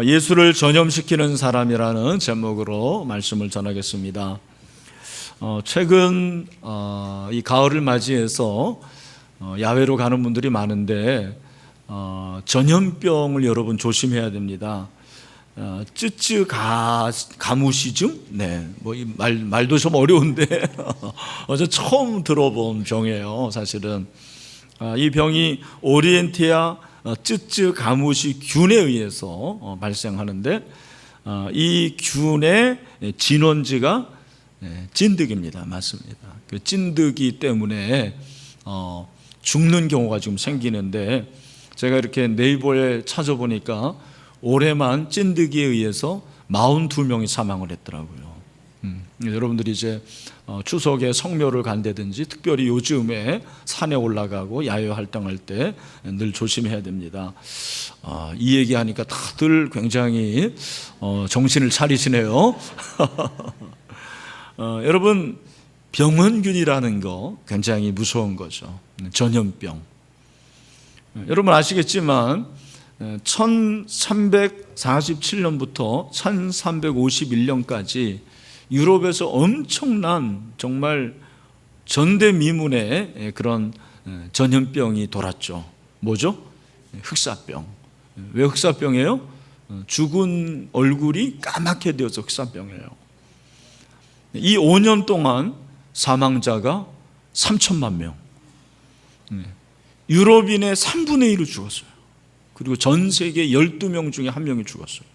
예수를 전염시키는 사람이라는 제목으로 말씀을 전하겠습니다. 최근 이 가을을 맞이해서 야외로 가는 분들이 많은데 전염병을 여러분 조심해야 됩니다. 가무시즘? 네, 이 말도 좀 어려운데 어제 처음 들어본 병이에요. 사실은 이 병이 오리엔티아 가무시균에 의해서 발생하는데 이 균의 진원지가 찐득입니다. 맞습니다. 그 찐득이 때문에 죽는 경우가 지금 생기는데 제가 이렇게 네이버에 찾아보니까 올해만 찐득이에 의해서 42명이 사망을 했더라고요. 여러분들이 이제 추석에 성묘를 간다든지 특별히 요즘에 산에 올라가고 야외 활동할 때 늘 조심해야 됩니다. 이 얘기하니까 다들 굉장히 정신을 차리시네요. 여러분, 병원균이라는 거 굉장히 무서운 거죠. 전염병. 여러분 아시겠지만 1347년부터 1351년까지 유럽에서 엄청난 정말 전대미문의 그런 전염병이 돌았죠. 뭐죠? 흑사병. 왜 흑사병이에요? 죽은 얼굴이 까맣게 되어서 흑사병이에요. 이 5년 동안 사망자가 3천만 명. 유럽인의 3분의 1을 죽었어요. 그리고 전 세계 12명 중에 1명이 죽었어요.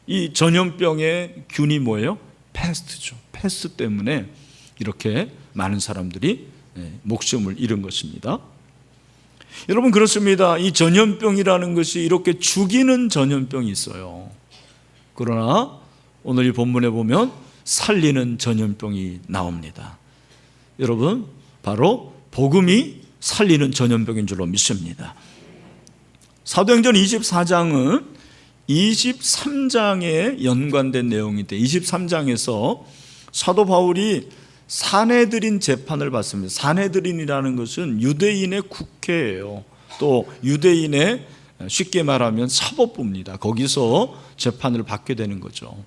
이 전염병의 균이 뭐예요? 패스트죠. 패스트 때문에 이렇게 많은 사람들이 목숨을 잃은 것입니다. 여러분 그렇습니다. 이 전염병이라는 것이 이렇게 죽이는 전염병이 있어요. 그러나 오늘 이 본문에 보면 살리는 전염병이 나옵니다. 여러분 바로 복음이 살리는 전염병인 줄로 믿습니다. 사도행전 24장은 23장에 연관된 내용인데 23장에서 사도 바울이 산헤드린 재판을 받습니다. 산헤드린이라는 것은 유대인의 국회예요. 또 유대인의 쉽게 말하면 사법부입니다. 거기서 재판을 받게 되는 거죠.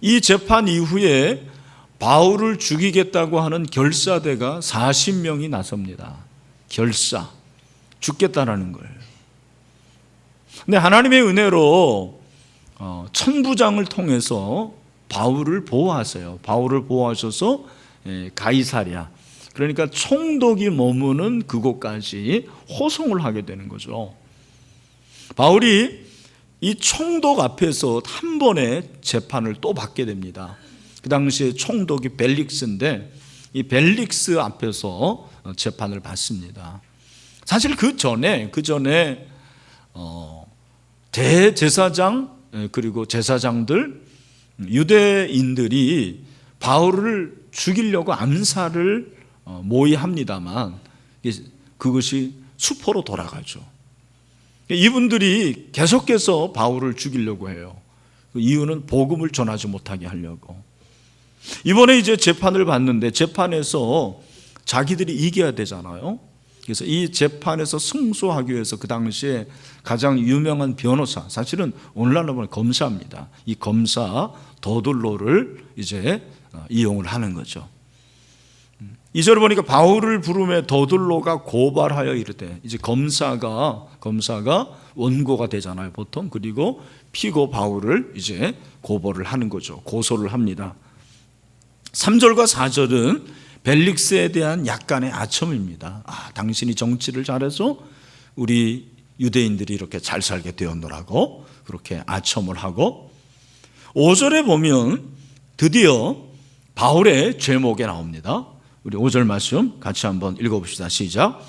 이 재판 이후에 바울을 죽이겠다고 하는 결사대가 40명이 나섭니다. 결사, 죽겠다라는 거예요. 근데 하나님의 은혜로 천부장을 통해서 바울을 보호하세요. 바울을 보호하셔서 가이사랴, 그러니까 총독이 머무는 그곳까지 호송을 하게 되는 거죠. 바울이 이 총독 앞에서 한 번의 재판을 또 받게 됩니다. 그 당시에 총독이 벨릭스인데 이 벨릭스 앞에서 재판을 받습니다. 사실 그 전에 대제사장 그리고 제사장들 유대인들이 바울을 죽이려고 암살을 모의합니다만 그것이 수포로 돌아가죠. 이분들이 계속해서 바울을 죽이려고 해요. 그 이유는 복음을 전하지 못하게 하려고. 이번에 이제 재판을 받는데 재판에서 자기들이 이겨야 되잖아요. 그래서 이 재판에서 승소하기 위해서 그 당시에 가장 유명한 변호사, 사실은 오늘날로 보면 검사입니다. 이 검사 더둘로를 이제 이용을 하는 거죠. 2절을 보니까 바울을 부르매 더둘로가 고발하여 이르되, 이제 검사가 원고가 되잖아요, 보통. 그리고 피고 바울을 이제 고발을 하는 거죠. 고소를 합니다. 3절과 4절은 벨릭스에 대한 약간의 아첨입니다. 당신이 정치를 잘해서 우리 유대인들이 이렇게 잘 살게 되었노라고 그렇게 아첨을 하고, 5절에 보면 드디어 바울의 죄목에 나옵니다. 우리 5절 말씀 같이 한번 읽어봅시다. 시작.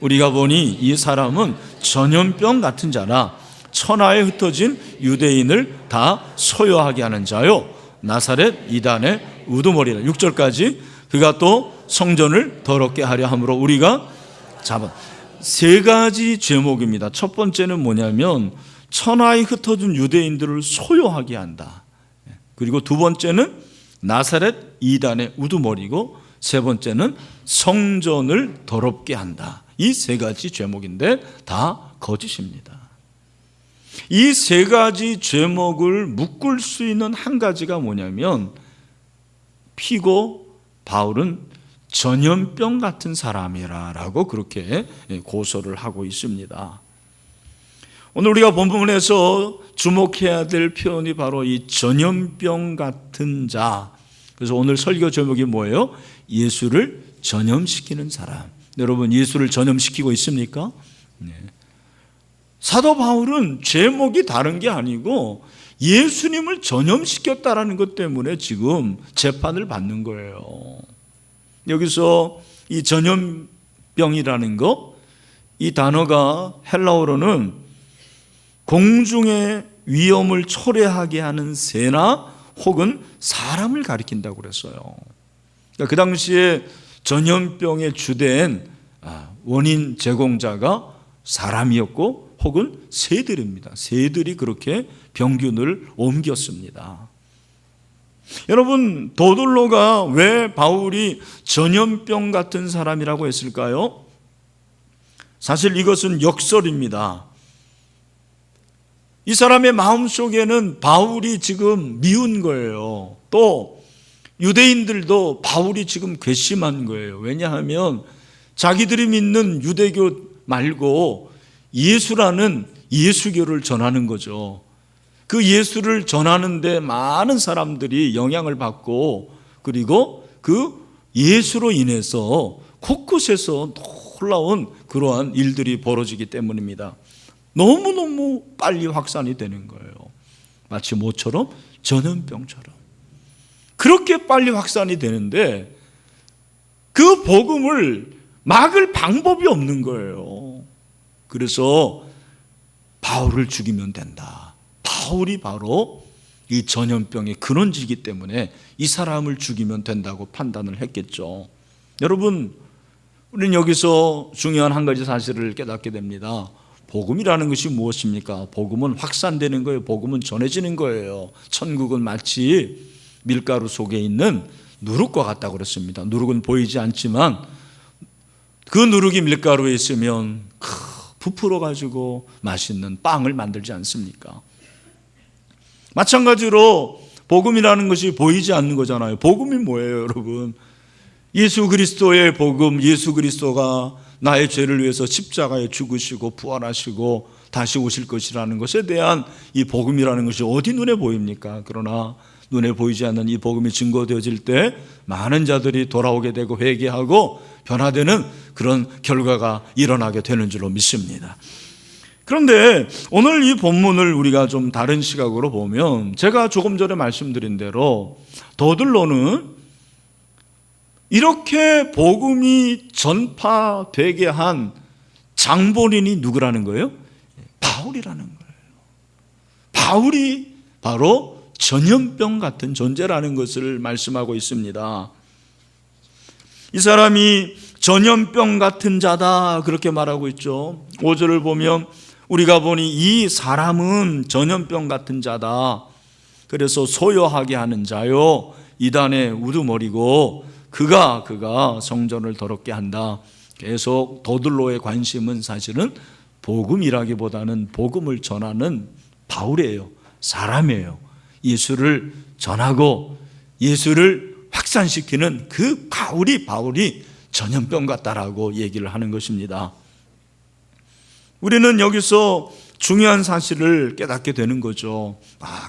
우리가 보니 이 사람은 전염병 같은 자라 천하에 흩어진 유대인을 다 소요하게 하는 자요 나사렛 이단의 우두머리라. 6절까지 그가 또 성전을 더럽게 하려 함으로 우리가 잡아. 세 가지 제목입니다. 첫 번째는 뭐냐면 천하에 흩어진 유대인들을 소요하게 한다. 그리고 두 번째는 나사렛 이단의 우두머리고 세 번째는 성전을 더럽게 한다. 이 세 가지 죄목인데 다 거짓입니다. 이 세 가지 죄목을 묶을 수 있는 한 가지가 뭐냐면 피고 바울은 전염병 같은 사람이라고 그렇게 고소를 하고 있습니다. 오늘 우리가 본문에서 주목해야 될 표현이 바로 이 전염병 같은 자. 그래서 오늘 설교 제목이 뭐예요? 예수를 전염시키는 사람. 여러분, 예수를 전염시키고 있습니까? 네. 사도 바울은 제목이 다른 게 아니고 예수님을 전염시켰다라는 것 때문에 지금 재판을 받는 거예요. 여기서 이 전염병이라는 거, 이 단어가 헬라어로는 공중의 위험을 초래하게 하는 새나 혹은 사람을 가리킨다고 그랬어요. 그러니까 그 당시에 전염병의 주된 원인 제공자가 사람이었고 혹은 새들입니다. 새들이 그렇게 병균을 옮겼습니다. 여러분, 더둘로가 왜 바울이 전염병 같은 사람이라고 했을까요? 사실 이것은 역설입니다. 이 사람의 마음속에는 바울이 지금 미운 거예요. 또 유대인들도 바울이 지금 괘씸한 거예요. 왜냐하면 자기들이 믿는 유대교 말고 예수라는 예수교를 전하는 거죠. 그 예수를 전하는데 많은 사람들이 영향을 받고 그리고 그 예수로 인해서 곳곳에서 놀라운 그러한 일들이 벌어지기 때문입니다. 너무너무 빨리 확산이 되는 거예요. 마치 뭐처럼? 전염병처럼. 그렇게 빨리 확산이 되는데 그 복음을 막을 방법이 없는 거예요. 그래서 바울을 죽이면 된다. 바울이 바로 이 전염병의 근원지이기 때문에 이 사람을 죽이면 된다고 판단을 했겠죠. 여러분, 우리는 여기서 중요한 한 가지 사실을 깨닫게 됩니다. 복음이라는 것이 무엇입니까? 복음은 확산되는 거예요. 복음은 전해지는 거예요. 천국은 마치 밀가루 속에 있는 누룩과 같다고 그랬습니다. 누룩은 보이지 않지만 그 누룩이 밀가루에 있으면 부풀어 가지고 맛있는 빵을 만들지 않습니까? 마찬가지로 복음이라는 것이 보이지 않는 거잖아요. 복음이 뭐예요, 여러분? 예수 그리스도의 복음, 예수 그리스도가 나의 죄를 위해서 십자가에 죽으시고 부활하시고 다시 오실 것이라는 것에 대한 이 복음이라는 것이 어디 눈에 보입니까? 그러나 눈에 보이지 않는 이 복음이 증거되어질 때 많은 자들이 돌아오게 되고 회개하고 변화되는 그런 결과가 일어나게 되는 줄로 믿습니다. 그런데 오늘 이 본문을 우리가 좀 다른 시각으로 보면 제가 조금 전에 말씀드린 대로 더들로는 이렇게 복음이 전파되게 한 장본인이 누구라는 거예요? 바울이라는 거예요. 바울이 바로 전염병 같은 존재라는 것을 말씀하고 있습니다. 이 사람이 전염병 같은 자다 그렇게 말하고 있죠. 5절을 보면 우리가 보니 이 사람은 전염병 같은 자다. 그래서 소요하게 하는 자요 이단의 우두머리고 그가 성전을 더럽게 한다. 계속 더들로의 관심은 사실은 복음이라기보다는 복음을 전하는 바울이에요. 사람이에요. 예수를 전하고 예수를 확산시키는 그 바울이 전염병 같다라고 얘기를 하는 것입니다. 우리는 여기서 중요한 사실을 깨닫게 되는 거죠.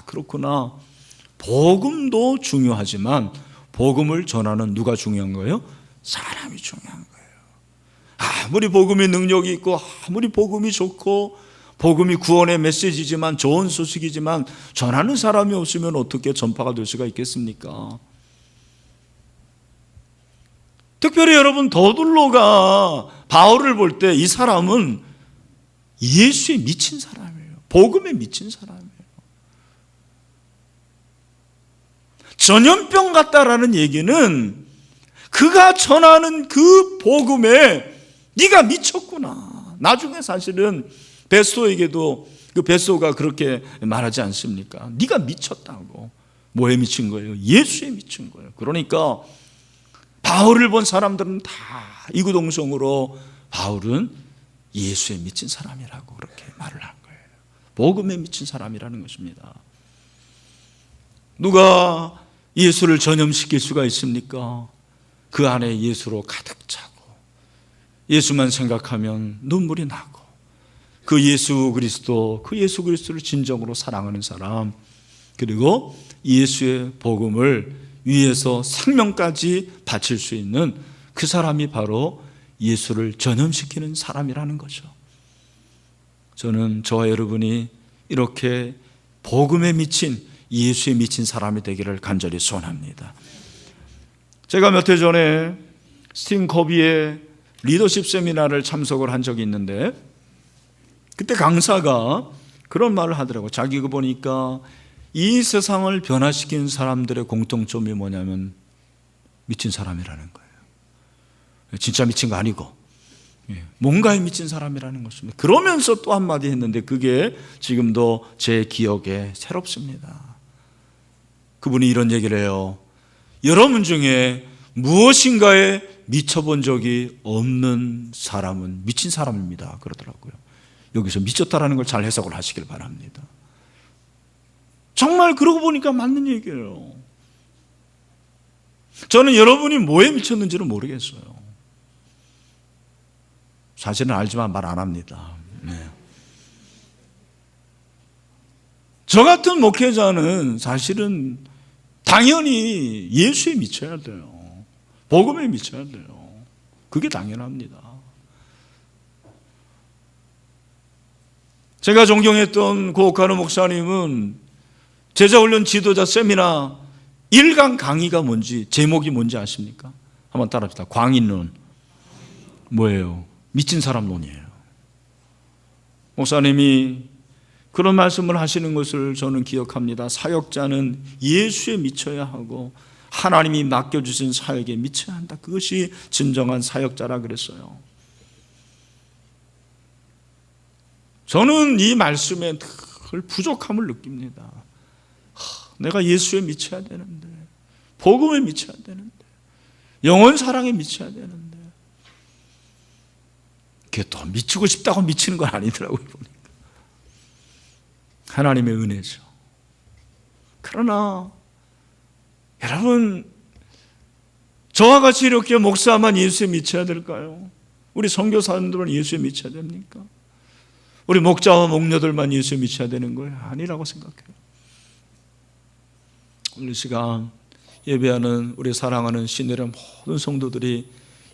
그렇구나. 복음도 중요하지만 복음을 전하는 누가 중요한 거예요? 사람이 중요한 거예요. 아무리 복음의 능력이 있고 아무리 복음이 좋고 복음이 구원의 메시지지만 좋은 소식이지만 전하는 사람이 없으면 어떻게 전파가 될 수가 있겠습니까? 특별히 여러분 더둘로가 바울을 볼 때 이 사람은 예수에 미친 사람이에요. 복음에 미친 사람이에요. 전염병 같다라는 얘기는 그가 전하는 그 복음에 네가 미쳤구나. 나중에 사실은 베소에게도 그 베소가 그렇게 말하지 않습니까? 네가 미쳤다고. 뭐에 미친 거예요? 예수에 미친 거예요. 그러니까 바울을 본 사람들은 다 이구동성으로 바울은 예수에 미친 사람이라고 그렇게 말을 한 거예요. 복음에 미친 사람이라는 것입니다. 누가 예수를 전염시킬 수가 있습니까? 그 안에 예수로 가득 차고 예수만 생각하면 눈물이 나고 그 예수 그리스도를 진정으로 사랑하는 사람, 그리고 예수의 복음을 위해서 생명까지 바칠 수 있는 그 사람이 바로 예수를 전염시키는 사람이라는 거죠. 저는 저와 여러분이 이렇게 복음에 미친, 예수에 미친 사람이 되기를 간절히 소원합니다. 제가 몇 해 전에 스티븐 커비의 리더십 세미나를 참석을 한 적이 있는데, 그때 강사가 그런 말을 하더라고요. 자기가 보니까 이 세상을 변화시키는 사람들의 공통점이 뭐냐면 미친 사람이라는 거예요. 진짜 미친 거 아니고 뭔가에 미친 사람이라는 것입니다. 그러면서 또 한마디 했는데 그게 지금도 제 기억에 새롭습니다. 그분이 이런 얘기를 해요. 여러분 중에 무엇인가에 미쳐본 적이 없는 사람은 미친 사람입니다. 그러더라고요. 여기서 미쳤다라는 걸 잘 해석을 하시길 바랍니다. 정말 그러고 보니까 맞는 얘기예요. 저는 여러분이 뭐에 미쳤는지는 모르겠어요. 사실은 알지만 말 안 합니다. 네. 저 같은 목회자는 사실은 당연히 예수에 미쳐야 돼요. 복음에 미쳐야 돼요. 그게 당연합니다. 제가 존경했던 고옥하는 목사님은 제자훈련 지도자 세미나 1강 강의가 뭔지, 제목이 뭔지 아십니까? 한번 따라합시다. 광인론. 뭐예요? 미친 사람론이에요. 목사님이 그런 말씀을 하시는 것을 저는 기억합니다. 사역자는 예수에 미쳐야 하고 하나님이 맡겨주신 사역에 미쳐야 한다. 그것이 진정한 사역자라 그랬어요. 저는 이 말씀에 늘 부족함을 느낍니다. 내가 예수에 미쳐야 되는데, 복음에 미쳐야 되는데, 영원 사랑에 미쳐야 되는데, 그게 또 미치고 싶다고 미치는 건 아니더라고요. 보니까 하나님의 은혜죠. 그러나 여러분, 저와 같이 이렇게 목사만 예수에 미쳐야 될까요? 우리 선교사님들은 예수에 미쳐야 됩니까? 우리 목자와 목녀들만 예수에 미쳐야 되는 거예요? 아니라고 생각해요. 오늘 시간 예배하는 우리 사랑하는 신들의 모든 성도들이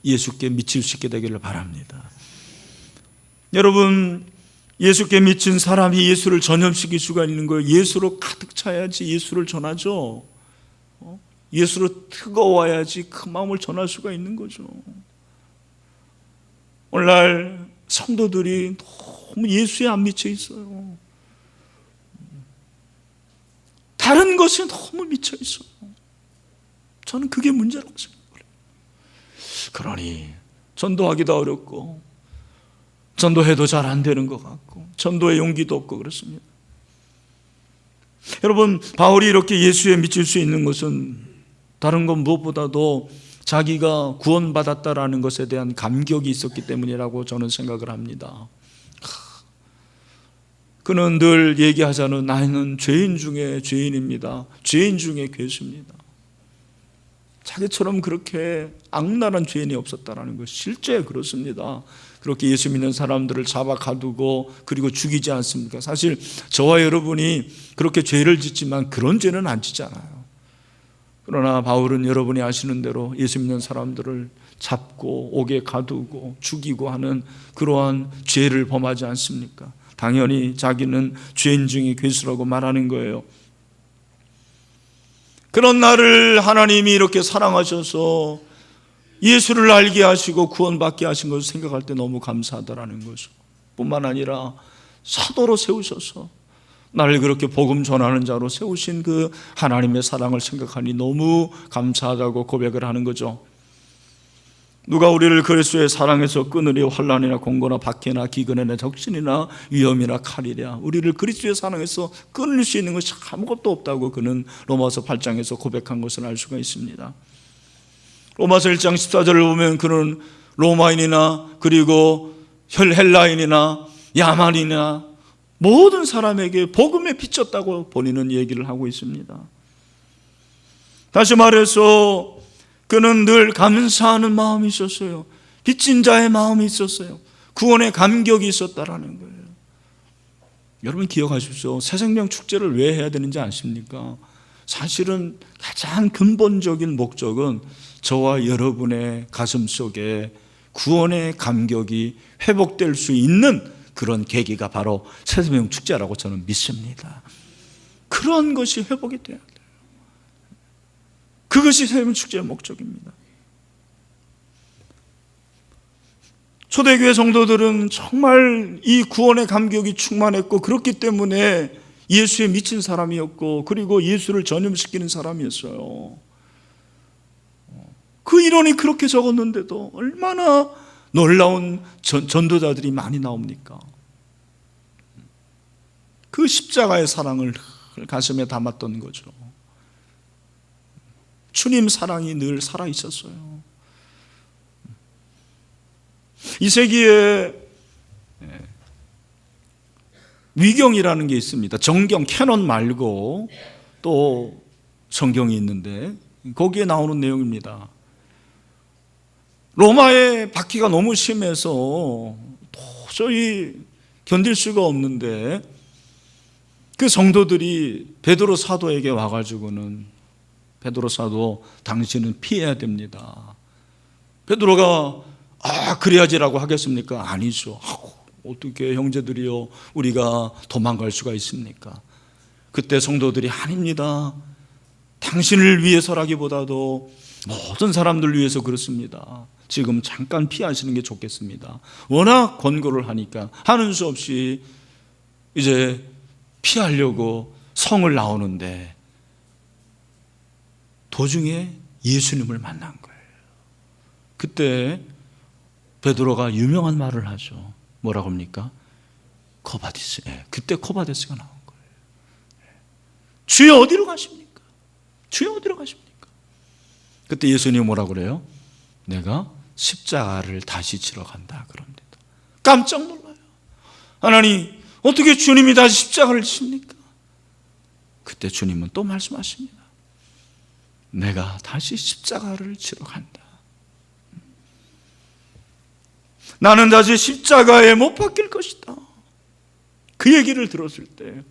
예수께 미칠 수 있게 되기를 바랍니다. 여러분, 예수께 미친 사람이 예수를 전염시킬 수가 있는 거예요. 예수로 가득 차야지 예수를 전하죠. 예수로 뜨거워야지 그 마음을 전할 수가 있는 거죠. 오늘날 성도들이 너무 예수에 안 미쳐 있어요. 다른 것에 너무 미쳐 있어요. 저는 그게 문제라고 생각해요. 그러니 전도하기도 어렵고 전도해도 잘 안 되는 것 같고 전도의 용기도 없고 그렇습니다. 여러분, 바울이 이렇게 예수에 미칠 수 있는 것은 다른 건 무엇보다도 자기가 구원받았다라는 것에 대한 감격이 있었기 때문이라고 저는 생각을 합니다. 그는 늘 얘기하자는 나는 죄인 중에 죄인입니다. 죄인 중에 괴수입니다. 자기처럼 그렇게 악랄한 죄인이 없었다라는 것, 실제 그렇습니다. 그렇게 예수 믿는 사람들을 잡아 가두고 그리고 죽이지 않습니까? 사실 저와 여러분이 그렇게 죄를 짓지만 그런 죄는 안 짓잖아요. 그러나 바울은 여러분이 아시는 대로 예수 믿는 사람들을 잡고 옥에 가두고 죽이고 하는 그러한 죄를 범하지 않습니까? 당연히 자기는 죄인 중에 괴수라고 말하는 거예요. 그런 나를 하나님이 이렇게 사랑하셔서 예수를 알게 하시고 구원받게 하신 것을 생각할 때 너무 감사하다라는 거죠. 뿐만 아니라 사도로 세우셔서 나를 그렇게 복음 전하는 자로 세우신 그 하나님의 사랑을 생각하니 너무 감사하다고 고백을 하는 거죠. 누가 우리를 그리스도의 사랑에서 끊으리 환난이나 공고나 박해나 기근이나 적신이나 위험이나 칼이랴. 우리를 그리스도의 사랑에서 끊을 수 있는 것이 아무것도 없다고 그는 로마서 8장에서 고백한 것을 알 수가 있습니다. 로마서 1장 14절을 보면 그는 로마인이나 그리고 헬라인이나 야만이나 모든 사람에게 복음에 비쳤다고 본인은 얘기를 하고 있습니다. 다시 말해서 그는 늘 감사하는 마음이 있었어요. 빚진 자의 마음이 있었어요. 구원의 감격이 있었다라는 거예요. 여러분 기억하십시오. 새생명 축제를 왜 해야 되는지 아십니까? 사실은 가장 근본적인 목적은 저와 여러분의 가슴 속에 구원의 감격이 회복될 수 있는 그런 계기가 바로 새생명 축제라고 저는 믿습니다. 그런 것이 회복이 돼야 돼요. 그것이 새생명 축제의 목적입니다. 초대교회 성도들은 정말 이 구원의 감격이 충만했고 그렇기 때문에 예수에 미친 사람이었고 그리고 예수를 전염시키는 사람이었어요. 그 인원이 그렇게 적었는데도 얼마나 놀라운 전도자들이 많이 나옵니까? 그 십자가의 사랑을 가슴에 담았던 거죠. 주님 사랑이 늘 살아있었어요. 이 세기에 위경이라는 게 있습니다. 정경, 캐논 말고 또 성경이 있는데 거기에 나오는 내용입니다. 로마의 박해가 너무 심해서 도저히 견딜 수가 없는데 그 성도들이 베드로 사도에게 와가지고는 베드로 사도 당신은 피해야 됩니다. 베드로가 그래야지라고 하겠습니까? 아니죠. 어떻게 형제들이요 우리가 도망갈 수가 있습니까? 그때 성도들이 아닙니다. 당신을 위해서라기보다도 모든 사람들 위해서 그렇습니다. 지금 잠깐 피하시는 게 좋겠습니다. 워낙 권고를 하니까 하는 수 없이 이제 피하려고 성을 나오는데 도중에 예수님을 만난 거예요. 그때 베드로가 유명한 말을 하죠. 뭐라고 합니까? 코바디스. 그때 코바디스가 나온 거예요. 주여 어디로 가십니까? 주여 어디로 가십니까? 그때 예수님이 뭐라고 그래요? 내가 십자가를 다시 지러 간다 그럽니다. 깜짝 놀라요. 하나님 어떻게 주님이 다시 십자가를 지십니까? 그때 주님은 또 말씀하십니다. 내가 다시 십자가를 지러 간다. 나는 다시 십자가에 못 박힐 것이다. 그 얘기를 들었을 때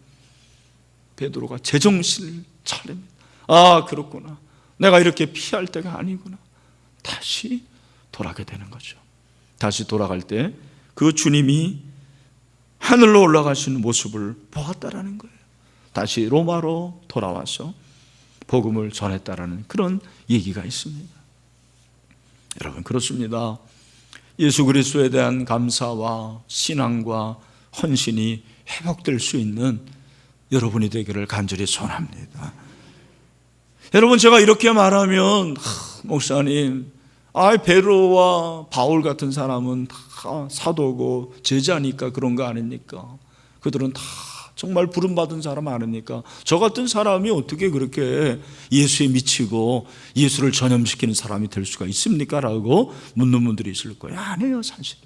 베드로가 제정신을 차립니다. 그렇구나. 내가 이렇게 피할 때가 아니구나. 다시 돌아가게 되는 거죠. 다시 돌아갈 때 그 주님이 하늘로 올라가시는 모습을 보았다라는 거예요. 다시 로마로 돌아와서 복음을 전했다라는 그런 얘기가 있습니다. 여러분 그렇습니다. 예수 그리스도에 대한 감사와 신앙과 헌신이 회복될 수 있는 여러분이 되기를 간절히 소원합니다. 여러분 제가 이렇게 말하면 목사님 베드로와 바울 같은 사람은 다 사도고 제자니까 그런 거 아닙니까? 그들은 다 정말 부름받은 사람 아닙니까? 저 같은 사람이 어떻게 그렇게 예수에 미치고 예수를 전염시키는 사람이 될 수가 있습니까? 라고 묻는 분들이 있을 거예요. 아니에요 사실은.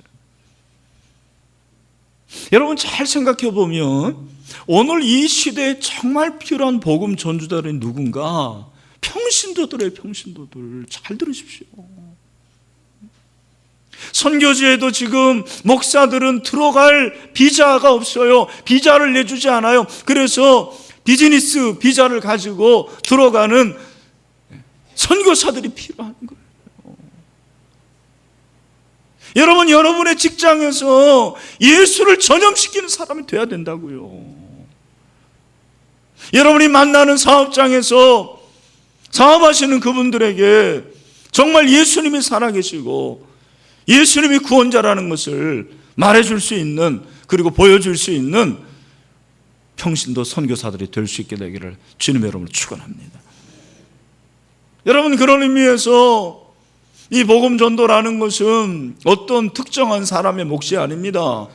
여러분 잘 생각해 보면 오늘 이 시대에 정말 필요한 복음 전주자들이 누군가? 평신도들의 평신도들. 잘 들으십시오. 선교지에도 지금 목사들은 들어갈 비자가 없어요. 비자를 내주지 않아요. 그래서 비즈니스 비자를 가지고 들어가는 선교사들이 필요한 거예요. 여러분, 여러분의 직장에서 예수를 전염시키는 사람이 돼야 된다고요. 여러분이 만나는 사업장에서 사업하시는 그분들에게 정말 예수님이 살아계시고 예수님이 구원자라는 것을 말해줄 수 있는, 그리고 보여줄 수 있는 평신도 선교사들이 될 수 있게 되기를 주님의 이름으로 축원합니다. 여러분, 그런 의미에서 이 복음 전도라는 것은 어떤 특정한 사람의 몫이 아닙니다.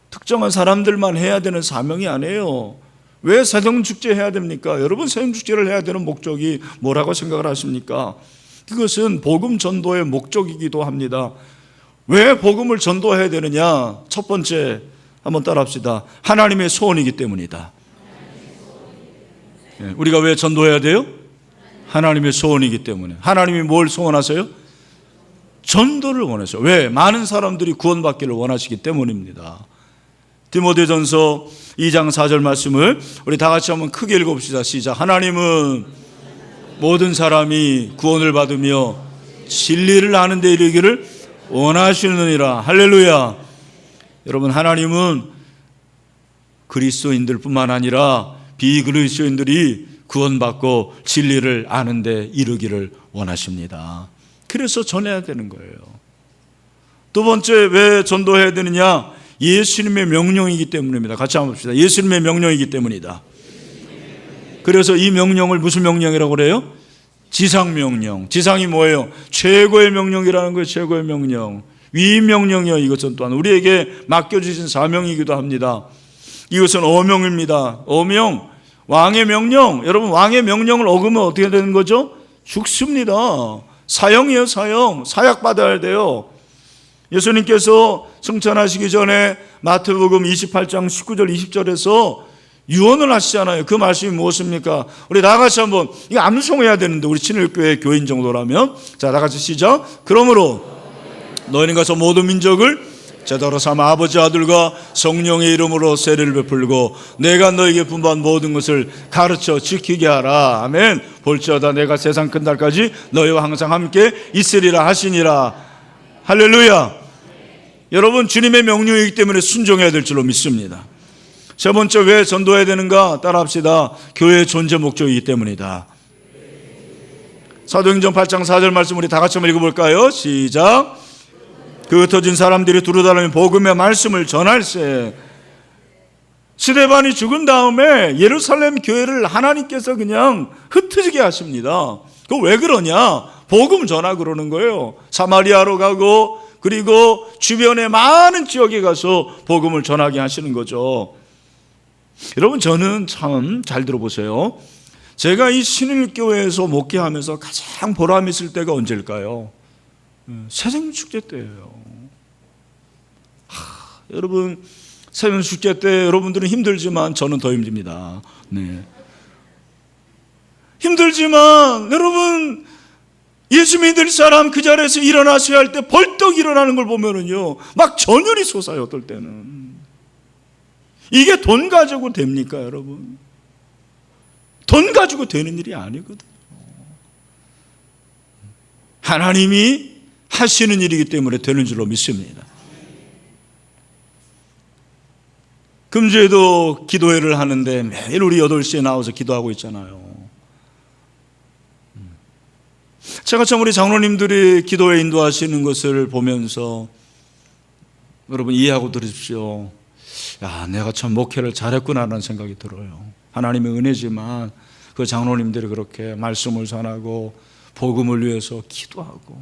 특정한 사람들만 해야 되는 사명이 아니에요. 왜 새생축제 해야 됩니까? 여러분, 새생축제를 해야 되는 목적이 뭐라고 생각을 하십니까? 그것은 복음 전도의 목적이기도 합니다. 왜 복음을 전도해야 되느냐? 첫 번째 한번 따라합시다. 하나님의 소원이기 때문이다. 우리가 왜 전도해야 돼요? 하나님의 소원이기 때문에. 하나님이 뭘 소원하세요? 전도를 원하세요. 왜? 많은 사람들이 구원받기를 원하시기 때문입니다. 디모데전서 2장 4절 말씀을 우리 다 같이 한번 크게 읽어봅시다. 시작. 하나님은 모든 사람이 구원을 받으며 진리를 아는 데 이르기를 원하시느니라. 할렐루야. 여러분, 하나님은 그리스도인들 뿐만 아니라 비그리스도인들이 구원받고 진리를 아는 데 이르기를 원하십니다. 그래서 전해야 되는 거예요. 두 번째, 왜 전도해야 되느냐? 예수님의 명령이기 때문입니다. 같이 한번 봅시다. 예수님의 명령이기 때문이다. 그래서 이 명령을 무슨 명령이라고 그래요? 지상명령. 지상이 뭐예요? 최고의 명령이라는 거예요. 최고의 명령. 위임명령이요. 이것은 또한 우리에게 맡겨주신 사명이기도 합니다. 이것은 어명입니다. 어명, 왕의 명령. 여러분, 왕의 명령을 어기면 어떻게 되는 거죠? 죽습니다. 사형이에요. 사형. 사약받아야 돼요. 예수님께서 승천하시기 전에 마태복음 28장 19절 20절에서 유언을 하시잖아요. 그 말씀이 무엇입니까? 우리 다 같이 한번 이거 암송해야 되는데, 우리 친일교회 교인 정도라면. 자, 다 같이 시작. 그러므로 너희는 가서 모든 민족을 제자로 삼아 아버지 아들과 성령의 이름으로 세례를 베풀고 내가 너에게 분부한 모든 것을 가르쳐 지키게 하라. 아멘. 볼지어다 내가 세상 끝날까지 너희와 항상 함께 있으리라 하시니라. 할렐루야. 여러분, 주님의 명령이기 때문에 순종해야 될 줄로 믿습니다. 세 번째, 왜 전도해야 되는가? 따라합시다. 교회의 존재 목적이기 때문이다. 사도행전 8장 4절 말씀 우리 다 같이 한번 읽어볼까요? 시작. 그 흩어진 사람들이 두루다니며 복음의 말씀을 전할세. 스데반이 죽은 다음에 예루살렘 교회를 하나님께서 그냥 흩어지게 하십니다. 그 왜 그러냐? 복음 전하 그러는 거예요. 사마리아로 가고 그리고 주변의 많은 지역에 가서 복음을 전하게 하시는 거죠. 여러분, 저는 참 잘 들어보세요. 제가 이 신일교회에서 목회하면서 가장 보람 있을 때가 언제일까요? 새생축제 때예요. 여러분, 새생축제 때 여러분들은 힘들지만 저는 더 힘듭니다. 네. 힘들지만 여러분, 예수 믿을 사람 그 자리에서 일어나셔야 할 때 벌떡 일어나는 걸 보면은요, 막 전율이 솟아요. 어떨 때는. 이게 돈 가지고 됩니까, 여러분? 돈 가지고 되는 일이 아니거든요. 하나님이 하시는 일이기 때문에 되는 줄로 믿습니다. 금주에도 기도회를 하는데 매일 우리 8시에 나와서 기도하고 있잖아요. 제가 참 우리 장로님들이 기도회 인도하시는 것을 보면서 여러분 이해하고 들으십시오. 야, 내가 참 목회를 잘했구나라는 생각이 들어요. 하나님의 은혜지만 그 장로님들이 그렇게 말씀을 전하고 복음을 위해서 기도하고,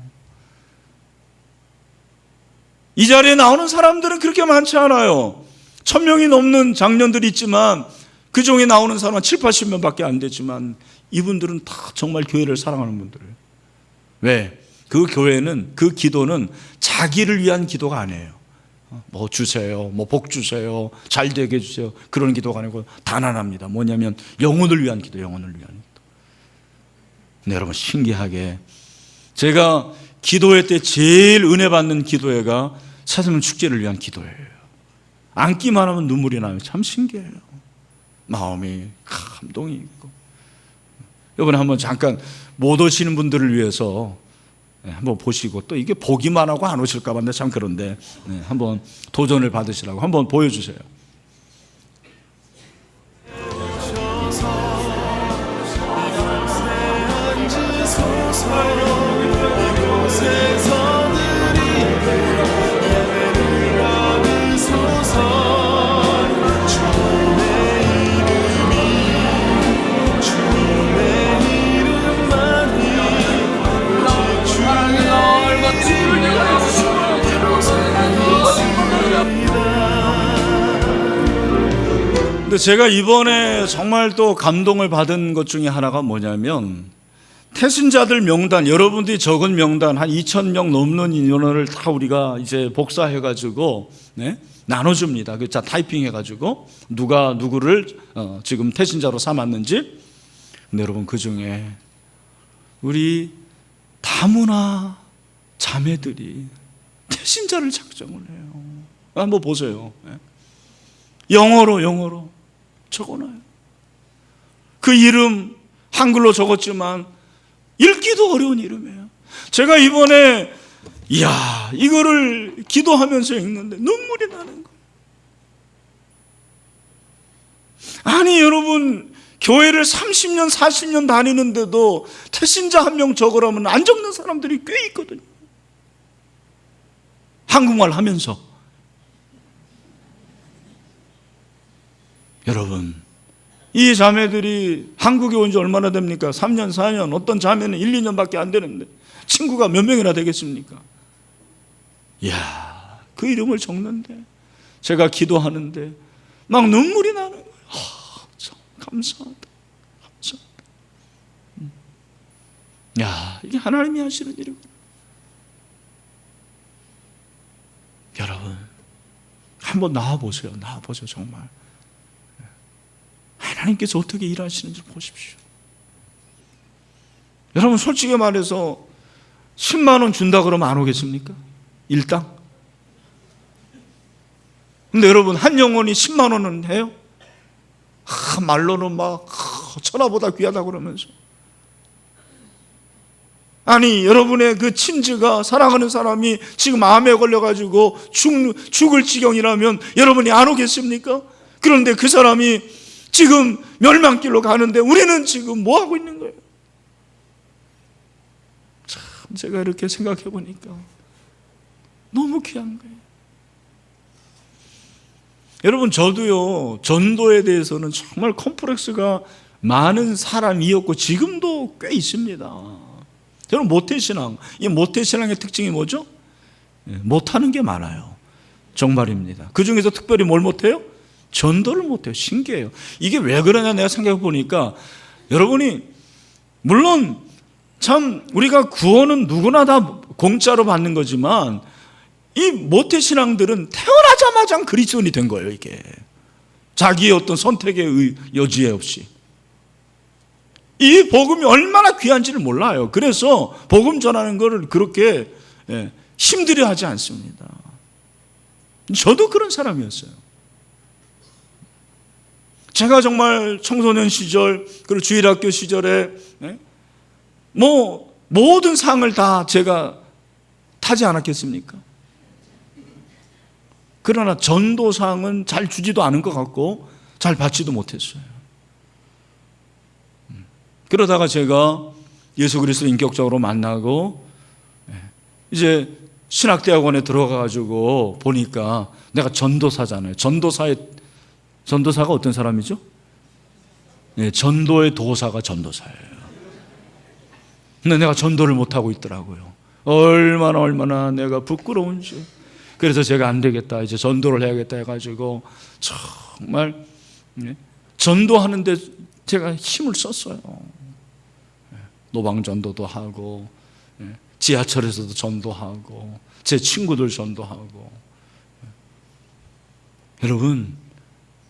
이 자리에 나오는 사람들은 그렇게 많지 않아요. 1000명이 넘는 장년들이 있지만 그 중에 나오는 사람은 7, 80명밖에 안 되지만 이분들은 다 정말 교회를 사랑하는 분들이에요. 왜? 그 교회는, 그 기도는 자기를 위한 기도가 아니에요. 뭐 주세요, 뭐 복 주세요, 잘 되게 해주세요, 그런 기도가 아니고 단 하나입니다. 뭐냐면 영혼을 위한 기도, 영혼을 위한 기도. 근데 여러분, 신기하게 제가 기도회 때 제일 은혜 받는 기도회가 새생명 축제를 위한 기도회예요. 앉기만 하면 눈물이 나요. 참 신기해요. 마음이 감동이 있고. 이번에 한번 잠깐 못 오시는 분들을 위해서 한번 보시고, 또 이게 보기만 하고 안 오실까 봐 참 그런데 한번 도전을 받으시라고 한번 보여주세요. 근데 제가 이번에 정말 또 감동을 받은 것 중에 하나가 뭐냐면, 태신자들 명단, 여러분들이 적은 명단 한 2,000명 넘는 인원을 다 우리가 이제 복사해가지고 나눠줍니다. 자, 타이핑해가지고 누가 누구를 지금 태신자로 삼았는지. 근데 여러분, 그 중에 우리 다문화 자매들이 태신자를 작정을 해요. 한번 보세요. 영어로 적어놔요. 그 이름 한글로 적었지만 읽기도 어려운 이름이에요. 제가 이번에 이거를 기도하면서 읽는데 눈물이 나는 거예요. 아니 여러분, 교회를 30년 40년 다니는데도 태신자 한 명 적으라면 안 적는 사람들이 꽤 있거든요. 한국말 하면서. 여러분, 이 자매들이 한국에 온 지 얼마나 됩니까? 3년 4년, 어떤 자매는 1, 2년밖에 안 되는데 친구가 몇 명이나 되겠습니까? 이야, 그 이름을 적는데 제가 기도하는데 막 눈물이 나는 거예요. 참 감사하다. 야, 이게 하나님이 하시는 일이구나. 여러분, 한번 나와보세요. 정말. 하나님께서 어떻게 일하시는지 보십시오. 여러분, 솔직히 말해서 10만 원 준다 그러면 안 오겠습니까? 일당? 근데 여러분, 한 영혼이 10만 원은 해요? 말로는 막 천하보다 귀하다 그러면서. 아니, 여러분의 그 친지가, 사랑하는 사람이 지금 암에 걸려가지고 죽을 지경이라면 여러분이 안 오겠습니까? 그런데 그 사람이 지금 멸망길로 가는데 우리는 지금 뭐 하고 있는 거예요? 참, 제가 이렇게 생각해 보니까 너무 귀한 거예요. 여러분, 저도요, 전도에 대해서는 정말 컴플렉스가 많은 사람이었고 지금도 꽤 있습니다. 저는 모태신앙, 이 모태신앙의 특징이 뭐죠? 못하는 게 많아요. 정말입니다. 그 중에서 특별히 뭘 못해요? 전도를 못해요. 신기해요. 이게 왜 그러냐 내가 생각해 보니까, 여러분이 물론 참 우리가 구원은 누구나 다 공짜로 받는 거지만 이 모태신앙들은 태어나자마자 그리스도인이 된 거예요. 이게 자기의 어떤 선택의 여지에 없이. 이 복음이 얼마나 귀한지를 몰라요. 그래서 복음 전하는 것을 그렇게 힘들어 하지 않습니다. 저도 그런 사람이었어요. 제가 정말 청소년 시절, 그리고 주일학교 시절에 뭐 모든 상을 다 제가 타지 않았겠습니까? 그러나 전도상은 잘 주지도 않은 것 같고 잘 받지도 못했어요. 그러다가 제가 예수 그리스도 인격적으로 만나고 이제 신학대학원에 들어가가지고 보니까 내가 전도사잖아요. 전도사가 어떤 사람이죠? 전도의 도사가 전도사예요. 근데 내가 전도를 못하고 있더라고요. 얼마나 내가 부끄러운지. 그래서 제가 안 되겠다, 이제 전도를 해야겠다 해가지고 정말 전도하는데 제가 힘을 썼어요. 노방전도도 하고 지하철에서도 전도하고 제 친구들 전도하고. 여러분,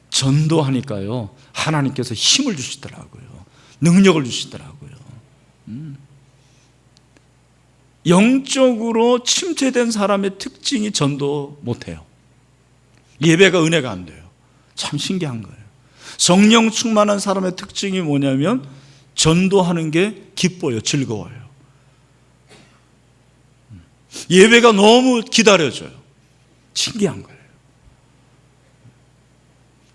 전도하니까요 하나님께서 힘을 주시더라고요. 능력을 주시더라고요. 영적으로 침체된 사람의 특징이 전도 못해요. 예배가 은혜가 안 돼요. 참 신기한 거예요. 성령 충만한 사람의 특징이 뭐냐면 전도하는 게 기뻐요. 즐거워요. 예배가 너무 기다려져요. 신기한 거예요.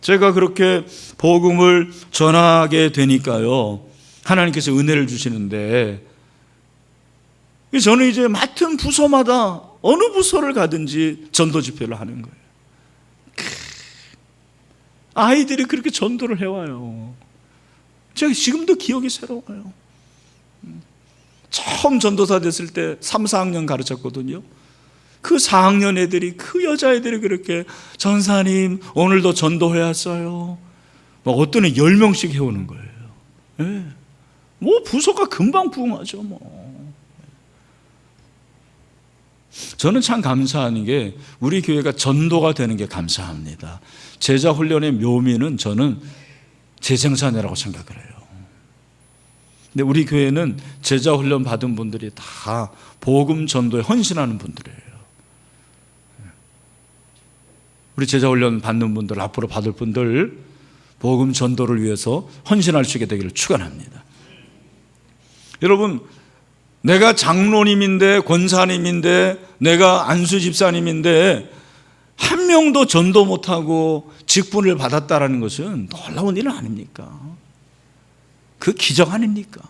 제가 그렇게 복음을 전하게 되니까요 하나님께서 은혜를 주시는데, 저는 이제 맡은 부서마다 어느 부서를 가든지 전도 집회를 하는 거예요. 아이들이 그렇게 전도를 해와요. 제가 지금도 기억이 새로워요. 처음 전도사 됐을 때 3, 4학년 가르쳤거든요. 그 4학년 애들이, 그 여자애들이 그렇게 전사님 오늘도 전도회 왔어요. 막 어떤 애 10명씩 해오는 거예요. 네. 뭐 부서가 금방 부흥하죠. 저는 참 감사한 게 우리 교회가 전도가 되는 게 감사합니다. 제자 훈련의 묘미는 저는 재생산이라고 생각을 해요. 근데 우리 교회는 제자 훈련 받은 분들이 다 복음 전도에 헌신하는 분들이에요. 우리 제자 훈련 받는 분들, 앞으로 받을 분들 복음 전도를 위해서 헌신할 수 있게 되기를 축원합니다. 여러분, 내가 장로님인데, 권사님인데, 내가 안수 집사님인데 한 명도 전도 못하고 직분을 받았다라는 것은 놀라운 일 아닙니까? 그 기적 아닙니까?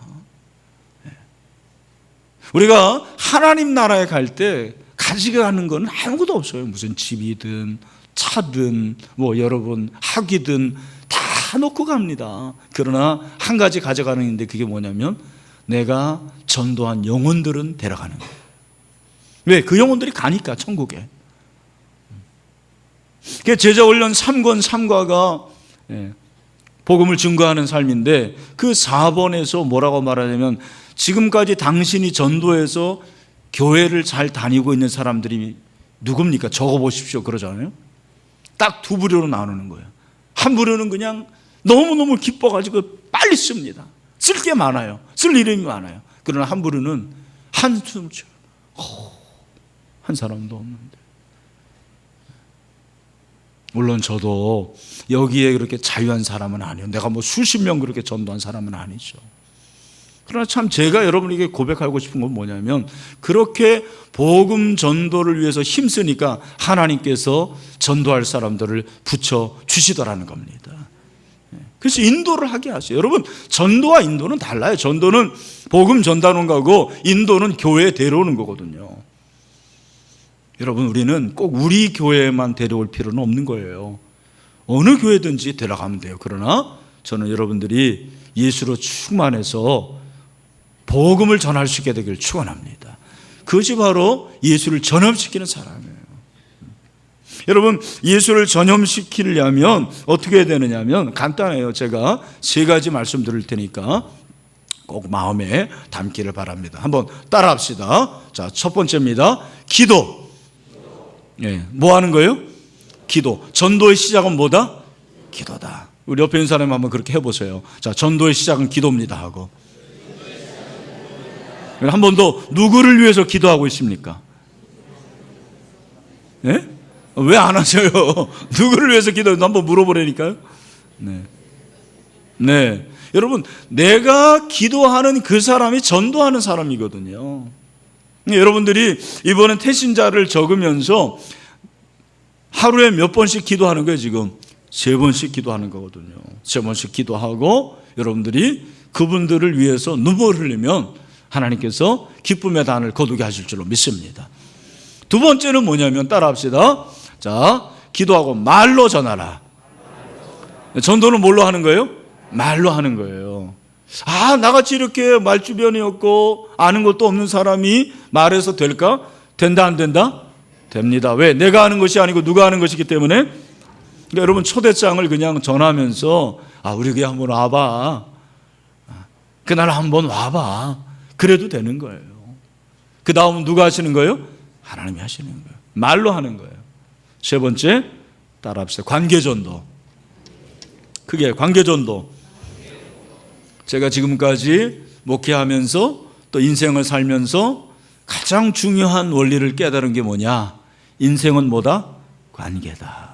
우리가 하나님 나라에 갈 때 가져가는 건 아무것도 없어요. 무슨 집이든 차든 여러분 학위든 다 놓고 갑니다. 그러나 한 가지 가져가는 건데 그게 뭐냐면 내가 전도한 영혼들은 데려가는 거예요. 왜? 그 영혼들이 가니까 천국에. 제자 훈련 3권 3과가 복음을 증거하는 삶인데 그 4번에서 뭐라고 말하냐면 지금까지 당신이 전도해서 교회를 잘 다니고 있는 사람들이 누굽니까? 적어보십시오 그러잖아요. 딱 두 부류로 나누는 거예요. 한 부류는 그냥 너무너무 기뻐가지고 빨리 씁니다. 쓸 게 많아요. 쓸 이름이 많아요. 그러나 한 부류는 한숨 쉬어요. 한 사람도 없는데. 물론 저도 여기에 그렇게 자유한 사람은 아니에요. 내가 수십 명 그렇게 전도한 사람은 아니죠. 그러나 참 제가 여러분에게 고백하고 싶은 건 뭐냐면 그렇게 복음 전도를 위해서 힘쓰니까 하나님께서 전도할 사람들을 붙여주시더라는 겁니다. 그래서 인도를 하게 하세요. 여러분, 전도와 인도는 달라요. 전도는 복음 전달하는 거고 인도는 교회에 데려오는 거거든요. 여러분, 우리는 꼭 우리 교회만 데려올 필요는 없는 거예요. 어느 교회든지 데려가면 돼요. 그러나 저는 여러분들이 예수로 충만해서 복음을 전할 수 있게 되기를 축원합니다. 그것이 바로 예수를 전염시키는 사람이에요. 여러분, 예수를 전염시키려면 어떻게 해야 되느냐면 간단해요. 제가 세 가지 말씀드릴 테니까 꼭 마음에 담기를 바랍니다. 한번 따라합시다. 자, 첫 번째입니다. 기도. 뭐 하는 거예요? 기도. 전도의 시작은 뭐다? 기도다. 우리 옆에 있는 사람이 한번 그렇게 해보세요. 자, 전도의 시작은 기도입니다 하고. 한 번 더, 누구를 위해서 기도하고 있습니까? 왜 안 하셔요? 누구를 위해서 기도하는지 한번 물어보라니까요. 네. 여러분, 내가 기도하는 그 사람이 전도하는 사람이거든요. 여러분들이 이번엔 태신자를 적으면서 하루에 몇 번씩 기도하는 거예요, 지금? 3번씩 기도하는 거거든요. 3번씩 기도하고 여러분들이 그분들을 위해서 눈물을 흘리면 하나님께서 기쁨의 단을 거두게 하실 줄로 믿습니다. 두 번째는 뭐냐면 따라합시다. 자, 기도하고 말로 전하라. 전도는 뭘로 하는 거예요? 말로 하는 거예요. 나같이 이렇게 말주변이 없고 아는 것도 없는 사람이 말해서 될까? 된다 안 된다? 됩니다. 왜? 내가 하는 것이 아니고 누가 하는 것이기 때문에. 그러니까 여러분, 초대장을 그냥 전하면서 우리 교회 한번 와봐. 그날 한번 와봐. 그래도 되는 거예요. 그 다음은 누가 하시는 거예요? 하나님이 하시는 거예요. 말로 하는 거예요. 세 번째, 따라합시다. 관계전도. 그게 관계전도. 제가 지금까지 목회하면서 또 인생을 살면서 가장 중요한 원리를 깨달은 게 뭐냐? 인생은 뭐다? 관계다.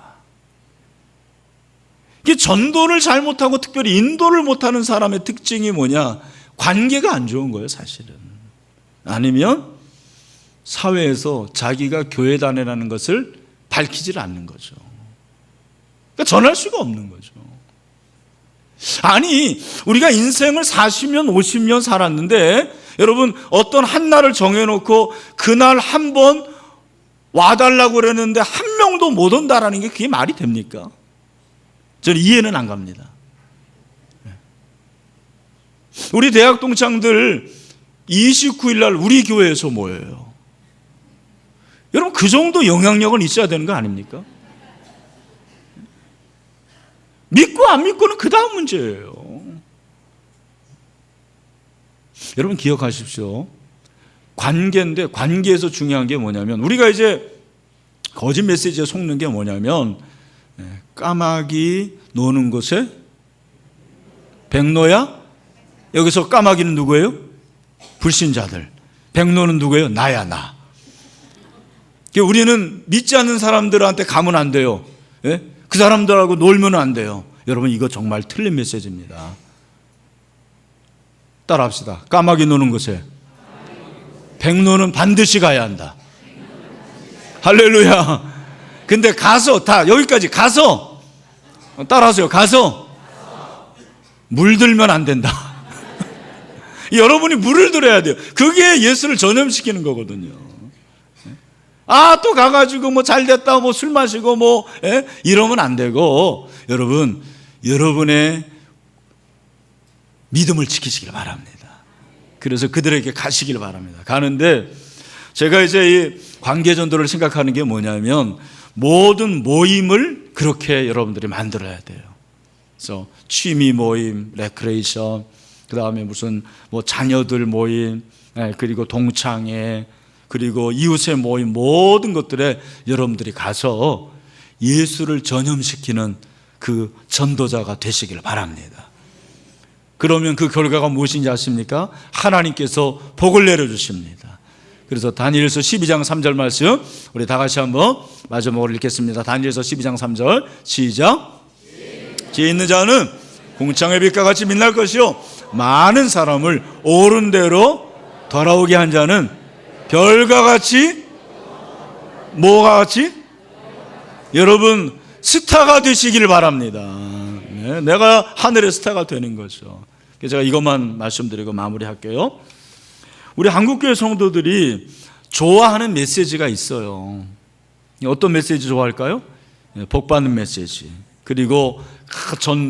이게 전도를 잘 못하고 특별히 인도를 못하는 사람의 특징이 뭐냐? 관계가 안 좋은 거예요, 사실은. 아니면 사회에서 자기가 교회 다니라는 것을 밝히질 않는 거죠. 그러니까 전할 수가 없는 거죠. 아니, 우리가 인생을 40년, 50년 살았는데 여러분, 어떤 한 날을 정해놓고 그날 한 번 와달라고 그랬는데 한 명도 못 온다라는 게 그게 말이 됩니까? 저는 이해는 안 갑니다. 우리 대학 동창들 29일 날 우리 교회에서 모여요. 여러분, 그 정도 영향력은 있어야 되는 거 아닙니까? 믿고 안 믿고는 그 다음 문제예요. 여러분 기억하십시오. 관계인데 관계에서 중요한 게 뭐냐면 우리가 이제 거짓 메시지에 속는 게 뭐냐면 까마귀 노는 곳에 백로야? 여기서 까마귀는 누구예요? 불신자들. 백로는 누구예요? 나야 나. 우리는 믿지 않는 사람들한테 가면 안 돼요. 그 사람들하고 놀면 안 돼요. 여러분 이거 정말 틀린 메시지입니다. 따라합시다. 까마귀 노는 곳에 백로는 반드시 가야 한다. 할렐루야. 근데 가서 다 여기까지 가서 따라하세요. 가서 물들면 안 된다. 여러분이 물을 들어야 돼요. 그게 예수를 전염시키는 거거든요. 또 가가지고 뭐 잘됐다 뭐 술 마시고 뭐 이러면 안 되고 여러분 여러분의 믿음을 지키시길 바랍니다. 그래서 그들에게 가시길 바랍니다. 가는데 제가 이제 이 관계전도를 생각하는 게 뭐냐면 모든 모임을 그렇게 여러분들이 만들어야 돼요. 그래서 취미 모임, 레크레이션, 그 다음에 무슨 뭐 자녀들 모임, 그리고 동창회, 그리고 이웃의 모임, 모든 것들에 여러분들이 가서 예수를 전염시키는 그 전도자가 되시길 바랍니다. 그러면 그 결과가 무엇인지 아십니까? 하나님께서 복을 내려주십니다. 그래서 다니엘서 12장 3절 말씀 우리 다 같이 한번 마지막으로 읽겠습니다. 다니엘서 12장 3절 시작. 지혜 있는 자는 궁창의 빛과 같이 빛날 것이요 많은 사람을 옳은 대로 돌아오게 한 자는 별과 같이 뭐가 같이? 여러분 스타가 되시길 바랍니다. 내가 하늘의 스타가 되는 거죠. 제가 이것만 말씀드리고 마무리할게요. 우리 한국교회 성도들이 좋아하는 메시지가 있어요. 어떤 메시지 좋아할까요? 복받는 메시지. 그리고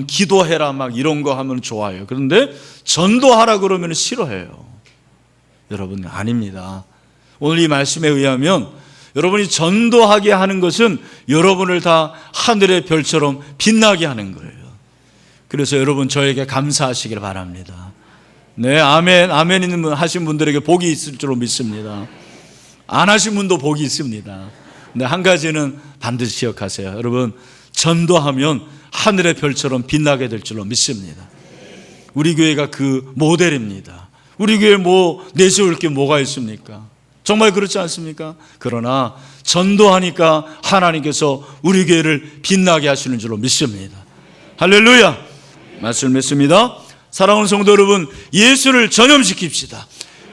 기도해라 막 이런 거 하면 좋아해요. 그런데 전도하라 그러면 싫어해요. 여러분 아닙니다. 오늘 이 말씀에 의하면 여러분이 전도하게 하는 것은 여러분을 다 하늘의 별처럼 빛나게 하는 거예요. 그래서 여러분 저에게 감사하시길 바랍니다. 네, 아멘, 아멘 하신 분들에게 복이 있을 줄로 믿습니다. 안 하신 분도 복이 있습니다. 근데 한 가지는 반드시 기억하세요. 여러분 전도하면 하늘의 별처럼 빛나게 될 줄로 믿습니다. 우리 교회가 그 모델입니다. 우리 교회에 뭐 내세울 게 뭐가 있습니까? 정말 그렇지 않습니까? 그러나 전도하니까 하나님께서 우리 교회를 빛나게 하시는 줄로 믿습니다. 할렐루야. 말씀을 맺습니다. 사랑하는 성도 여러분, 예수를 전염시킵시다.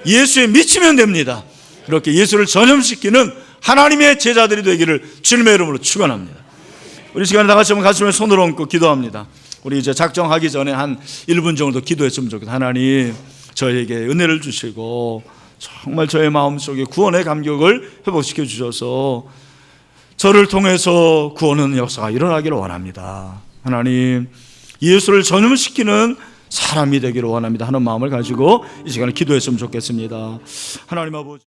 예수에 미치면 됩니다. 그렇게 예수를 전염시키는 하나님의 제자들이 되기를 주님의 이름으로 축원합니다. 우리 시간에 다 같이 한번 가슴에 손을 얹고 기도합니다. 우리 이제 작정하기 전에 한 1분 정도 기도했으면 좋겠습니다. 하나님 저에게 은혜를 주시고 정말 저의 마음속에 구원의 감격을 회복시켜 주셔서 저를 통해서 구원의 역사가 일어나기를 원합니다. 하나님 예수를 전염시키는 사람이 되기를 원합니다 하는 마음을 가지고 이 시간에 기도했으면 좋겠습니다. 하나님 아버지